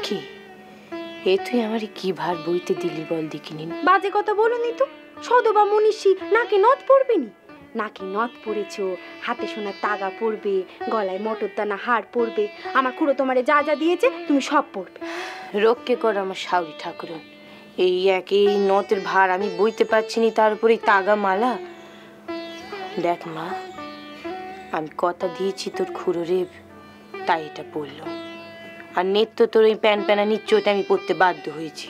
কি এ তুই আমার কি ভার বইতে দিলি বল দেখিনি। বাজে কথা বলুনি তো, সদবা মনীষী নাকি নথ পড়বেনি? নাকি নথ পড়েছো, হাতে সোনার তাগা পড়বে, গলায় মটর দানা হার পড়বে, আমার খুড়ো তোমারে যা যা দিয়েছে তুমি সব পড়বে। রক্ষে কর আমার শাউরি ঠাকুরন, এই একই নথের ভার আমি বইতে পারছি নি, তার উপরে তাগা মালা। দেখ মা, আমি কথা দিয়েছি তোর খুড়ো রে, তাই এটা বললো। আর নেত্য তোর ওই প্যান প্যানা নিশ্চয়টা আমি পড়তে বাধ্য হয়েছি।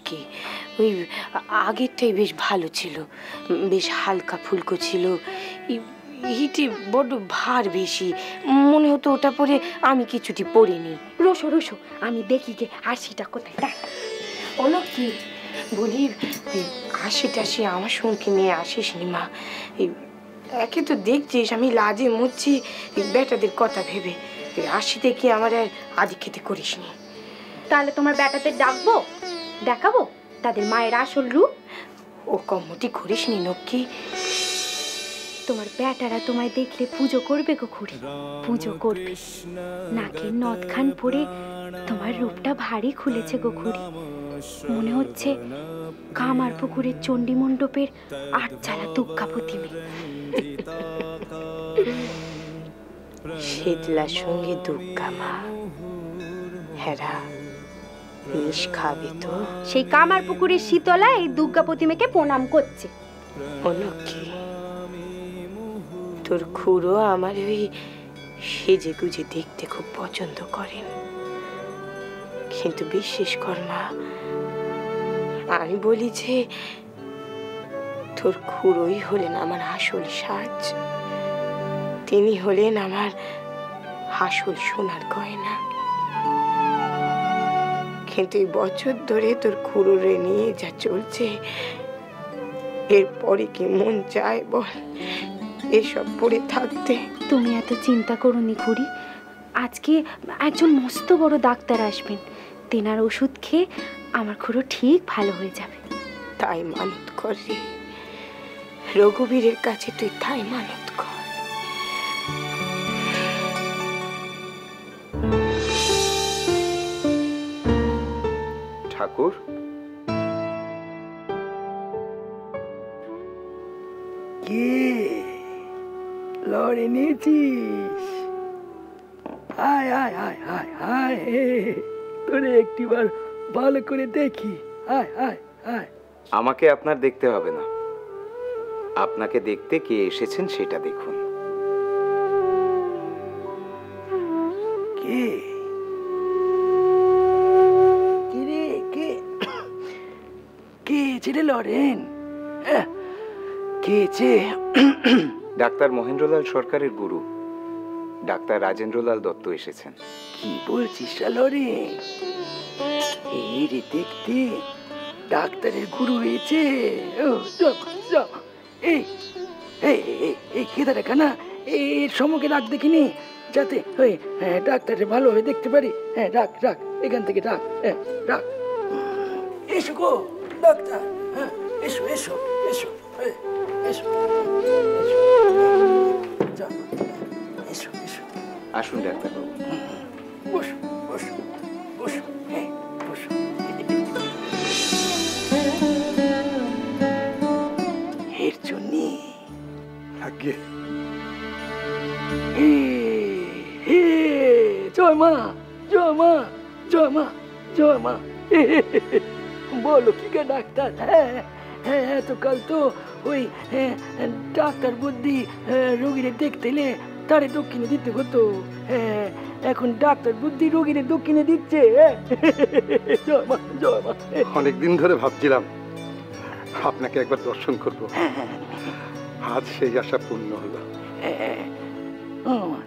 কি ওই আগেরটাই বেশ ভালো ছিল, বেশ হালকা ফুলকো ছিল, হিটে বড্ড ভার বেশি, মনে হতো ওটা পরে আমি কিছুটি পড়িনি। রোসো রোসো আমি দেখি গে আরশিটা কোথায়। কি বলি, হাসি টাসি আমার সঙ্গে নিয়ে আসিস নি মা। একে তো দেখছিস আমি লাজে মরছি বেটাদের কথা ভেবে, আসি দেখি আমার আর আদি খেতে করিস নি। তাহলে তোমার বেটাদের ডাকবো, দেখাবো তাদের মায়ের আসল রূপ। ও কমটি করিস নি নক্কি, তোমার বেটারা তোমায় দেখলে পুজো করবে গো খুড়ি, পুজো করবে। নাকে নথ খান পরে তোমার রূপটা ভারী খুলেছে গো খুড়ি, মনে হচ্ছে কামার পুকুরের চণ্ডী মণ্ডপের আটচালা দুর্গা প্রতিমে। শীতলার সঙ্গে দুর্গা মা, হেরা বিষ খাবে তো। সেই কামার পুকুরের শীতলা এই দুর্গা প্রতিমাকে প্রণাম করছে। কি তোর খুড়ো আমার ওই সেজে গুজে দেখতে খুব পছন্দ করেন, কিন্তু বিশ্বাস কর মা, আমি বলি যে তোর খুড়োই হলেন আমার আসল সাজ, তিনি হলেন আমার আসল সোনার গয়না। কিন্তু এই বছর ধরে তোর খুড়োরে নিয়ে যা চলছে, এরপরে কি মন চায় বল এসব পড়ে থাকতে? তুমি এত চিন্তা করো নি খুড়ি, আজকে একজন মস্ত বড় ডাক্তার আসবেন, তেনার ওষুধ খেয়ে আমার খুড়ো ঠিক ভালো হয়ে যাবে। তাই মানত কর রে, রঘুবীরের কাছে তুই তাই মানত কর। ঠাকুর, কি লড়ে নিয়েছিস? আয় আয় আয় আয় আয়, তোরে একটিবার ভালো করে দেখি। আয় আয় আয়। আমাকে আপনার দেখতে হবে না, আপনাকে দেখতে কে এসেছেন সেটা দেখুন। কে রে, কে কে ছেড়ে লড়েন? কে চে? ডাক্তার মহেন্দ্রলাল সরকারের গুরু ডাক্তার রাজেন্দ্রলাল দত্ত এসেছেন। কি বলছিস লড়েন? এই রে দেখতে ডাক্তারের গুরু হয়েছে। এই এই এই কেদারে খানা এর সম্মুখে রাখ দেখিনি, যাতে ওই ডাক্তারের ভালো হয়ে দেখতে পারি। হ্যাঁ রাখ রাখ, এখান থেকে রাখ, হ্যাঁ রাখ। এসো গো ডাক্তার, হ্যাঁ এসো এসো এসো এসো এসো এসো। আসুন ডাক্তারবাবু। বসো বসো বসো, হ্যাঁ বসো। এর জন্য আগে জয় মা জয় মা জয় মা জয় মা। বলো কি গা ডাক্তার? হ্যাঁ হ্যাঁ, এতকাল তো ওই ডাক্তার বুদ্ধি রোগীরে দেখতে এলে তারে দক্ষিণে দিতে হতো, হ্যাঁ এখন ডাক্তার বুদ্ধি রোগীরে দক্ষিণে দিচ্ছে। জয় মা জয় মা। অনেকদিন ধরে ভাবছিলাম আপনাকে একবার দর্শন করব, আজ সেই আশা পূর্ণ হলো।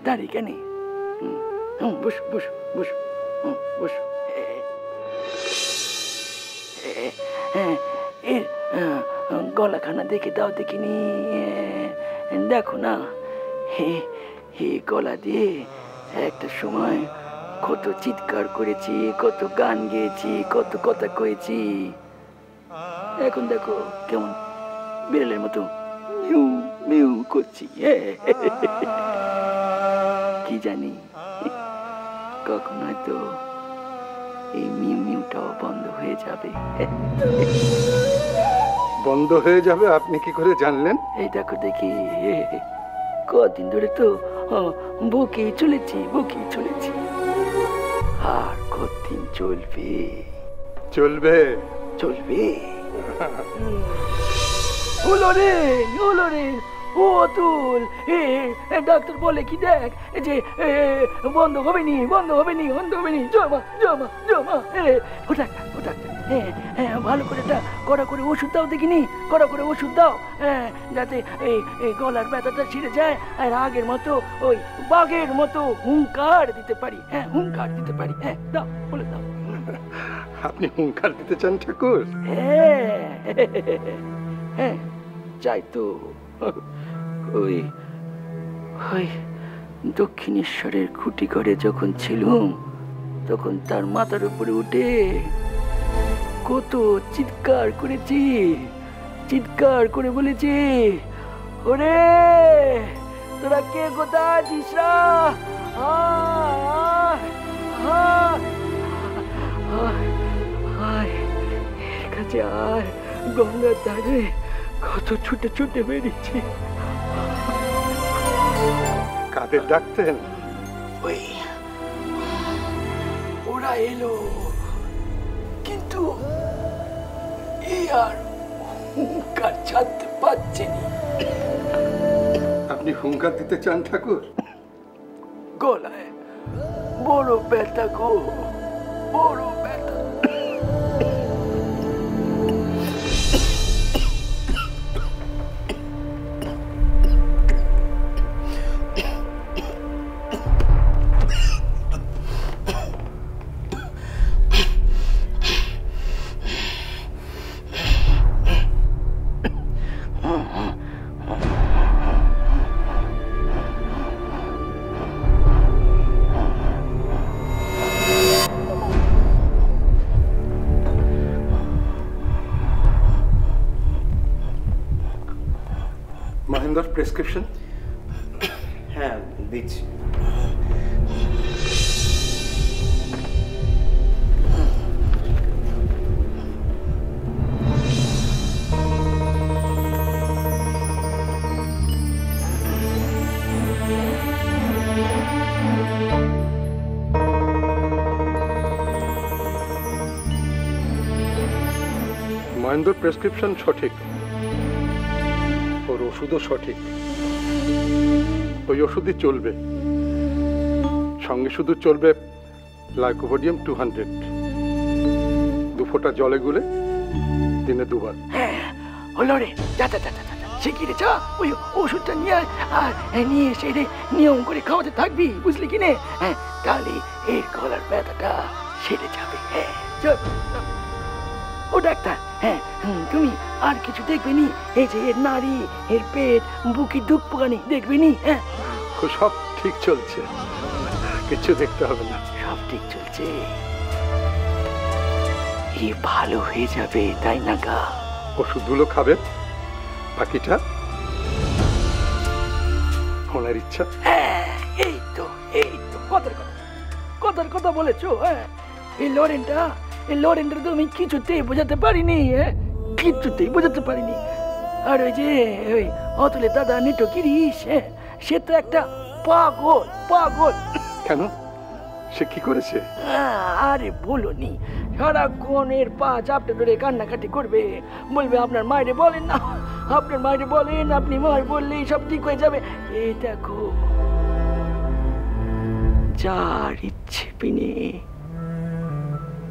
দাঁড়িয়ে কেন? বসো বসো বসো বসো। এর গলাখানা দেখে দাও দেখিনি, দেখো না হে গলা দিয়ে একটা সময় কত চিৎকার করেছি, কত গান গেয়েছি, কত কথা কয়েছি, এখন দেখো কেমন বিড়ালের মতো মিউ মিউ করছি। কি জানি কখন হয়তো এই মিউ মিউটাও বন্ধ হয়ে যাবে। বন্ধ হয়ে যাবে আপনি কি করে জানলেন? এই দেখো দেখি, কদিন ধরে তো বুকেই চলেছি, আর কতদিন চলবে? চলবে। হলো রে ও অতুল, ডাক্তার বলে কি দেখ যে বন্ধ হবে নি। জমা ও ডাক্তার ভালো করে কড়া করে ওষুধ দাও দেখিনি, যাতে এই গলার ব্যথাটা সেরে যায়, আর আগের মতো ওই বাঘের মতো হুঙ্কার দিতে পারি। দাও, বলে দাও। আপনি হুঙ্কার দিতে চান ঠাকুর? হ্যাঁ চাই তো। ওই দক্ষিণেশ্বরের খুঁটি ঘরে যখন ছিলুম, তখন তার মাথার উপরে উঠে কত চিৎকার করে বলেছি, ওরে তোরা কে কোথায় আছিস রা? এর কাছে আর গঙ্গার ধারে কত ছুটে বেরিয়েছি। কাদের ডাকতেন? ওই ওরা এলো, কিন্তু এই আর হুঙ্কার ছাড়তে পারছে না। আপনি হুঙ্কার দিতে চান ঠাকুর? গলায় বড় ব্যথা গো, বড় ব্যথা। মহেন্দ্র প্রেসক্রিপশন? হ্যাঁ দিচ্ছি। মহেন্দ্র প্রেসক্রিপশন সঠিক, ওর ওষুধও সঠিক। ওই ওষুধই চলবে, সঙ্গে শুধু চলবে লাইকোপোডিয়াম 200, 2 ফোঁটা জলে গুলে দিনে 2 বার। হলো রে, যা শিগগিরি যা, ওই ওষুধটা নিয়ে আর নিয়ে এসে নিয়ম করে খাওয়াতে থাকবি, বুঝলি কি নে? তাহলে এর গলার ব্যথাটা সেরে যাবে। চল। ও ডাক্তার, তুমি আর কিছু দেখবে নি? এই যে এর নাড়ি, এর পেট, বুকি দুঃখ পোকানি দেখবে নি? সব ঠিক চলছে, কিছু দেখতে হবে না। সব ঠিক চলছে, এ ভালো হয়ে যাবে, তাই না গা? ওষুধগুলো খাবেন, বাকিটা ওনার ইচ্ছা। এই তো কথার কথা বলেছো। এই লরেনটা তো আমি কিছুতেই বোঝাতে পারিনি, আর ওই যে ওই অতুলের দাদা নেটো কিরিস, সে তো একটা পাগল। কেন, সে কি করেছে? আরে বলোনি, সারাক্ষণ এর পা চাপটে ধরে কান্নাকাটি করবে, বলবে আপনার মায়েরে বলেন না, আপনার মায়েরে বলেন, আপনি মায়ের বললেই সব ঠিক হয়ে যাবে। এই দেখো, যার ইচ্ছে বিনে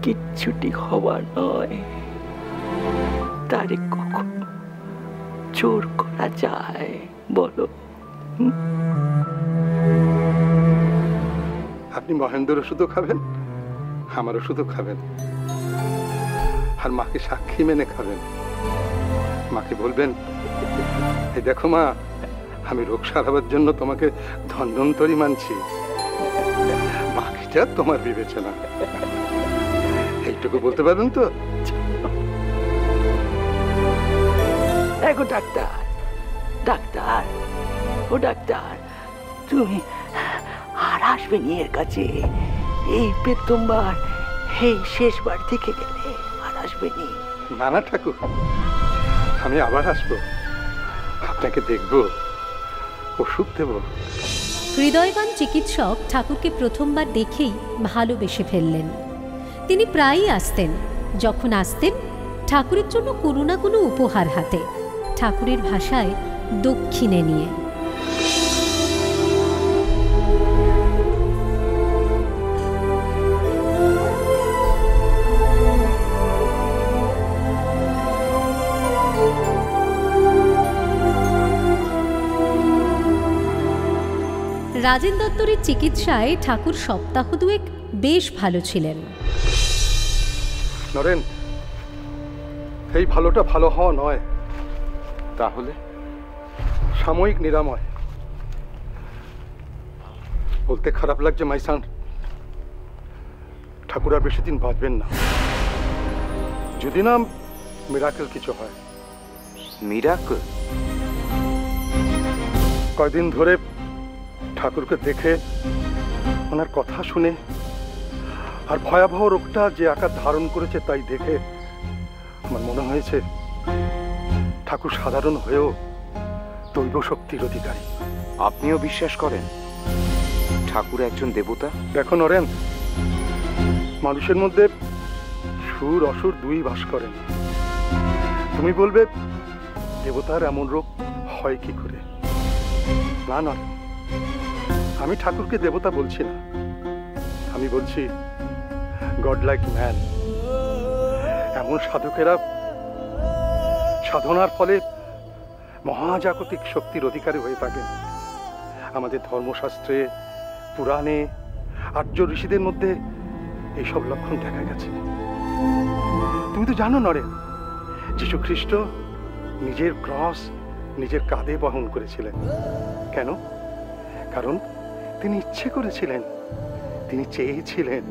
কিচ্ছুটি হবার নয়, তারে কখনো জোর করা যায় বলো? আপনি মহেন্দ্র ওষুধও খাবেন, আমার ওষুধও খাবেন, আর মাকে সাক্ষী মেনে খাবেন। মাকে বলবেন, এই দেখো মা, আমি রোগ সারাবার জন্য তোমাকে ধন্বন্তরী মানছি, বাকিটা তোমার বিবেচনা। এইটুকু বলতে পারবেন তো? দেখো ডাক্তার, ও ডাক্তার, তুমি আর আসবে নি এর কাছে, এই প্রথমবার এই শেষবার থেকে গেলে আর আসবে নি। না না ঠাকুর, আমি আবার আসবো, আপনাকে দেখবো, ওষুধ দেব। হৃদয়বান চিকিৎসক ঠাকুরকে প্রথমবার দেখেই ভালোবেসে ফেললেন। তিনি প্রায়ই আসতেন। যখন আসতেন, ঠাকুরের জন্য কোনো না কোনো উপহার হাতে, ঠাকুরের ভাষায় দক্ষিণে নিয়ে। রাজেন দত্তরের চিকিৎসায় ঠাকুর সপ্তাহ দুয়েক বেশ ভালো ছিলেন। নরেন, এই ভালোটা ভালো হওয়া নয়, তাহলে সাময়িক নিরাময়। বলতে খারাপ লাগছে মাইসান, ঠাকুর আর বেশি দিন বাঁচবেন না, যদি না মিরাকেল কিছু হয়। মিরাকল? কয়দিন ধরে ঠাকুরকে দেখে, ওনার কথা শুনে, আর ভয়াবহ রোগটা যে আকার ধারণ করেছে তাই দেখে আমার মনে হয়েছে ঠাকুর সাধারণ হয়েও দৈব শক্তির অধিকারী। আপনিও বিশ্বাস করেন ঠাকুর একজন দেবতা? দেখো নরেন, মানুষের মধ্যে সুর অসুর দুই বাস করেন। তুমি বলবে দেবতার এমন রোগ হয় কি করে? না না, আমি ঠাকুরকে দেবতা বলছি না, আমি বলছি গড লাইক ম্যান। এমন সাধকেরা সাধনার ফলে মহাজাগতিক শক্তির অধিকারী হয়ে থাকেন। আমাদের ধর্মশাস্ত্রে, পুরাণে, আর্য ঋষিদের মধ্যে এইসব লক্ষণ দেখা গেছে। তুমি তো জানো নরেন, যীশু খ্রিস্ট নিজের ক্রস নিজের কাঁধে বহন করেছিলেন। কেন? কারণ তিনি ইচ্ছে করেছিলেন, তিনি চেয়েছিলেন।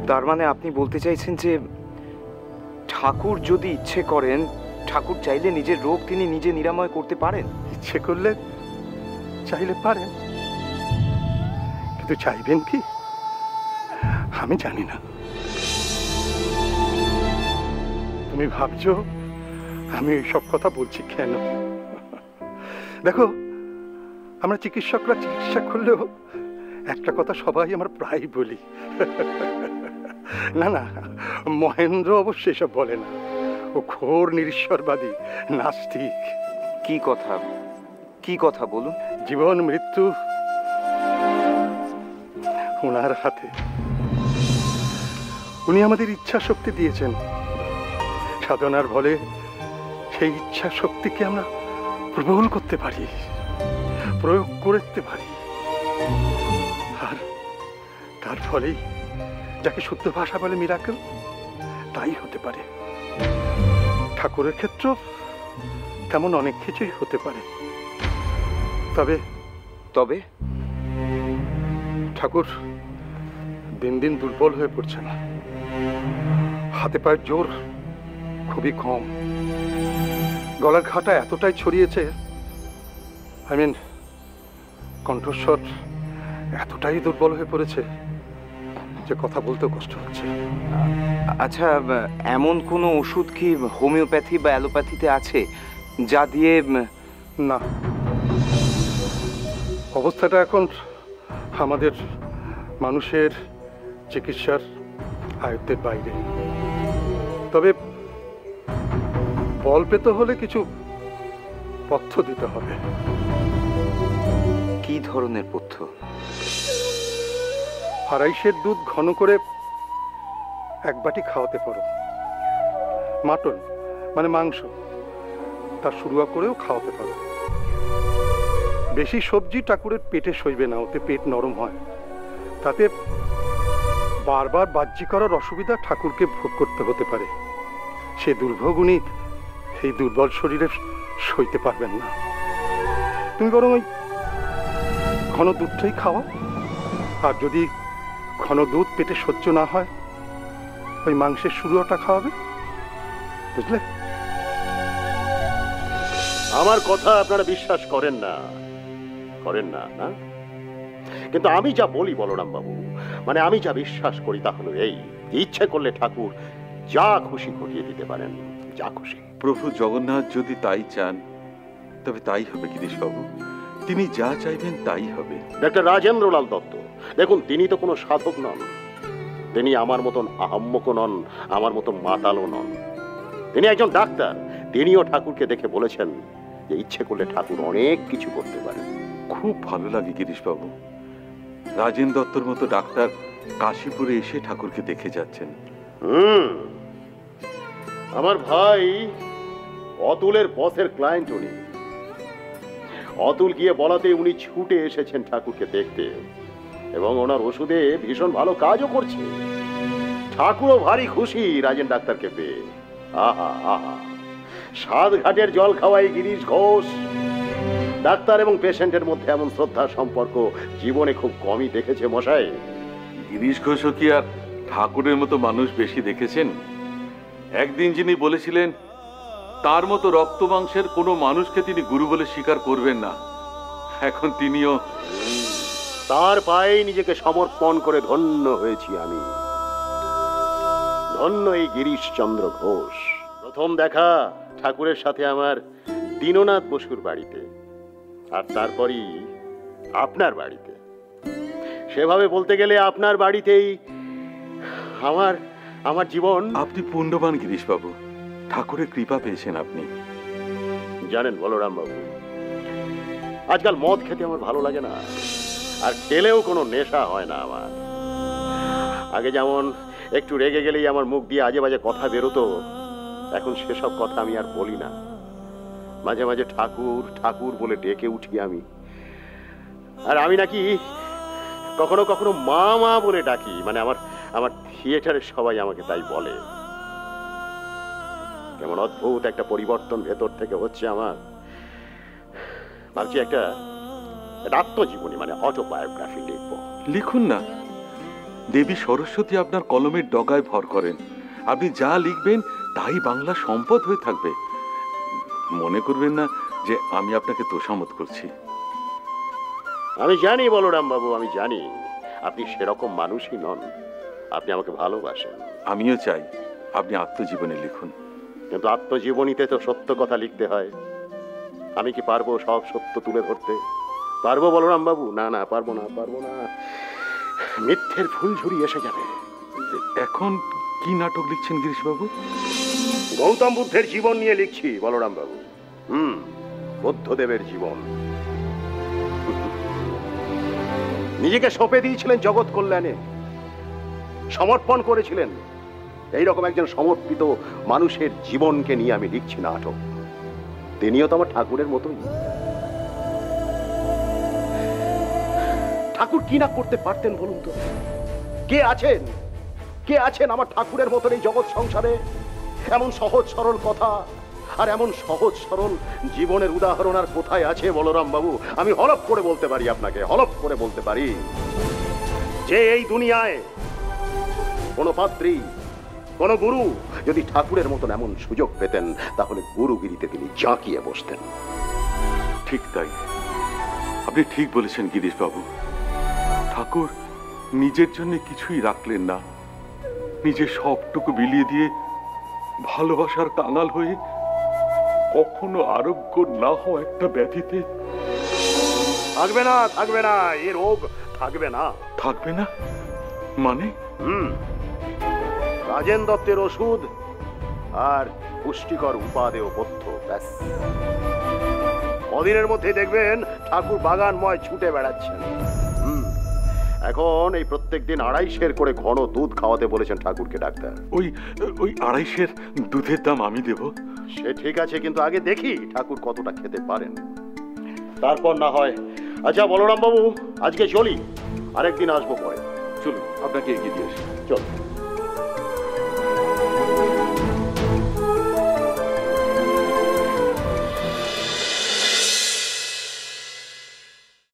তার মানে আপনি বলতে চাইছেন যে ঠাকুর যদি ইচ্ছে করেন, ঠাকুর চাইলে নিজের রোগ তিনি নিজে নিরাময় করতে পারেন? ইচ্ছে করলে, চাইলে পারেন, কিন্তু চাইবেন কি আমি জানি না। তুমি ভাবছো আমি এইসব কথা বলছি কেন? দেখো, আমরা চিকিৎসকরা চিকিৎসা করলেও একটা কথা সবাই আমরা প্রায় বলি। না না, মহেন্দ্র অবশ্য এসব বলে না, ও ঘোর নিরীশ্বরবাদী নাস্তিক। কি কথা, কি কথা বলুন? জীবন মৃত্যু ওনার হাতে। উনি আমাদের ইচ্ছা শক্তি দিয়েছেন, সাধনার বলে সেই ইচ্ছা শক্তিকে আমরা প্রবল করতে পারি, প্রয়োগ করতে পারি, আর তার ফলেই যাকে শুদ্ধ ভাষা বলে মিরাকেল, তাই হতে পারে। ঠাকুরের ক্ষেত্র তেমন অনেক কিছুই হতে পারে। তবে তবে ঠাকুর দিন দিন দুর্বল হয়ে পড়ছে না, হাতে পায়ের জোর খুবই কম, গলার ঘাটা এতটাই ছড়িয়েছে, কণ্ঠস্বর এতটাই দুর্বল হয়ে পড়েছে যে কথা বলতেও কষ্ট হচ্ছে। আচ্ছা, এমন কোনো ওষুধ কি হোমিওপ্যাথি বা অ্যালোপ্যাথিতে আছে যা দিয়ে? না, অবস্থাটা এখন আমাদের মানুষের চিকিৎসার আয়ত্তের বাইরে। তবে বল পেতে হলে কিছু পথ্য দিতে হবে। কি ধরনের পথ্য? আড়াইশের দুধ ঘন করে এক বাটি খাওয়াতে পারো। মাটন মানে মাংস, তার শুরুয়া করেও খাওয়াতে পারো। বেশি সবজি ঠাকুরের পেটে সইবে না, ওতে পেট নরম হয়। তাতে বারবার বাহ্যি করার অসুবিধা ঠাকুরকে ভোগ করতে হতে পারে। সে দুর্ভোগ উনি এই দুর্বল শরীরে সইতে পারবেন না। তুমি বরং ওই ঘন দুধটাই খাওয়া, আর যদি ঘন দুধ পেটে সহ্য না হয়, ওই মাংসের শুরুটা খাওয়াবে, বুঝলে? আমার কথা আপনারা বিশ্বাস করেন না, করেন না, না? কিন্তু আমি যা বলি বলরাম বাবু, মানে আমি যা বিশ্বাস করি তা হলো এই, ইচ্ছে করলে ঠাকুর যা খুশি ঘটিয়ে দিতে পারেন, যা খুশি। প্রভু জগন্নাথ যদি তাই চান তবে তাই হবে গিরিশবাবু, তিনি যা চাইবেন তাই হবে। ডাক্তার রাজেন্দ্রলাল দত্ত, দেখুন তিনি তো কোনো সাধক নন, তিনি আমার মতন আহাম্মকও নন, আমার মতো মাতালও নন। তিনি একজন ডাক্তার। তিনিও ঠাকুরকে দেখে বলেছেন যে ইচ্ছে করলে ঠাকুর অনেক কিছু করতে পারেন। খুব ভালো লাগে গিরিশবাবু, রাজেন দত্তর মতো ডাক্তার কাশীপুরে এসে ঠাকুরকে দেখে যাচ্ছেন। আমার ভাই অতুলের বসের ক্লায়েন্ট উনি। অতুল গিয়ে বলাতে উনি ছুটে এসেছেন ঠাকুরকে দেখতে, এবং ওনার ওষুধে ভীষণ ভালো কাজও করছে। ঠাকুরও ভারী খুশি রাজেন ডাক্তারকে পেয়ে। আহা আহা, সাত ঘাটের জল খাওয়াই গিরিশ ঘোষ। ডাক্তার এবং পেশেন্টের মধ্যে এমন শ্রদ্ধার সম্পর্ক জীবনে খুব কমই দেখেছে মশাই। গিরিশ ঘোষও কি আর ঠাকুরের মতো মানুষ বেশি দেখেছেন? একদিন যিনি বলেছিলেন তার মতো রক্ত মাংসের কোনো মানুষকে তিনি গুরু বলে স্বীকার করবেন না, এখন তিনিও তার পায়ে নিজেকে সমর্পণ করে ধন্য হয়েছি আমি। ধন্য এই গিরিশচন্দ্র ঘোষ। প্রথম দেখা ঠাকুরের সাথে আমার দীননাথ বসুর বাড়িতে, আর তারপরই আপনার বাড়িতে। সেভাবে বলতে গেলে আপনার বাড়িতেই আমার আমার জীবন। আপনি পুণ্যবান গিরিশবাবু, ঠাকুরের কৃপা পেয়েছেন আপনি। জানেন বলরাম বাবু, আজকাল মদ খেতে আমার ভালো লাগে না, আর খেলেও কোনো নেশা হয় না আমার। আগে যেমন একটু রেগে গেলেই আমার মুখ দিয়ে আজে বাজে কথা বেরোতো, এখন সেসব কথা আমি আর বলি না। মাঝে মাঝে ঠাকুর ঠাকুর বলে ডেকে উঠি আমি। আর আমি নাকি কখনো কখনো মা মা বলে ডাকি, মানে আমার আমার থিয়েটারের সবাই আমাকে তাই বলে। কেমন অদ্ভুত একটা পরিবর্তন ভেতর থেকে হচ্ছে আমার। ভাবছি একটা আত্মজীবনী, মানে অটোবায়োগ্রাফি লিখব। লিখুন না, দেবী সরস্বতী আপনার কলমের ডগায় ভর করেন। আপনি যা লিখবেন তাই বাংলা সম্পদ হয়ে থাকবে। মনে করবেন না যে আমি আপনাকে তোষামত করছি। আমি জানি বলরাম বাবু, আমি জানি আপনি সেরকম মানুষই নন। আপনি আমাকে ভালোবাসেন। আমিও চাই আপনি আত্মজীবনী লিখুন, কিন্তু আত্মজীবনীতে তো সত্য কথা লিখতে হয়। আমি কি পারবো সব সত্য তুলে ধরতে? পারবো বলরাম বাবু? না না, পারবো না, পারবো না। মিথ্যের ফুলঝুরি এসে যাবে। এখন কি নাটক লিখছেন গিরিশবাবু? গৌতম বুদ্ধের জীবন নিয়ে লিখছি বলরাম বাবু। বুদ্ধদেবের জীবন। নিজেকে সঁপে দিয়েছিলেন জগৎ কল্যাণে, সমর্পণ করেছিলেন। এইরকম একজন সমর্পিত মানুষের জীবনকে নিয়ে আমি লিখছি নাটক। তিনিও তো আমার ঠাকুরের মতোই। ঠাকুর কি না করতে পারতেন বলুন তো? কে আছেন, কে আছেন আমার ঠাকুরের মতন এই জগৎ সংসারে? এমন সহজ সরল কথা আর এমন সহজ সরল জীবনের উদাহরণ আর কোথায় আছে বলরাম বাবু? আমি হলফ করে বলতে পারি আপনাকে, হলফ করে বলতে পারি যে এই দুনিয়ায় কোনো পাত্রী, কোন গুরু যদি ঠাকুরের মতন এমন সুযোগ পেতেন, তাহলে গুরুগিরিতে তিনি জাঁকিয়ে বসতেন। ঠিক তাই, আপনি ঠিক বলেছেন গিরিশবাবু। ঠাকুর নিজের জন্য কিছুই রাখলেন না, নিজের সবটুকু বিলিয়ে দিয়ে ভালোবাসার কাঙাল হয়ে কখনো আরোগ্য না হওয়া একটা ব্যাধিতে থাকবে না, থাকবে না, এ রোগ থাকবে না। থাকবে না মানে? রাজেন দত্তের ওষুধ আর পুষ্টিকর উপাদেয় পথ্য, ব্যাস। কদিনের মধ্যে দেখবেন ঠাকুর বাগানময় ছুটে বেড়াচ্ছেন। এখন এই প্রত্যেক দিন 250 করে ঘন দুধ খাওয়াতে বলেছেন ঠাকুরকে ডাক্তার। ওই 250 দুধের দাম আমি দেব। সে ঠিক আছে, কিন্তু আগে দেখি ঠাকুর কতটা খেতে পারেন, তারপর না হয়। আচ্ছা বলরাম বাবু, আজকে চলি, আরেকদিন আসবো পরে। চলুন আপনাকে এগিয়ে দিয়ে আসি। চল।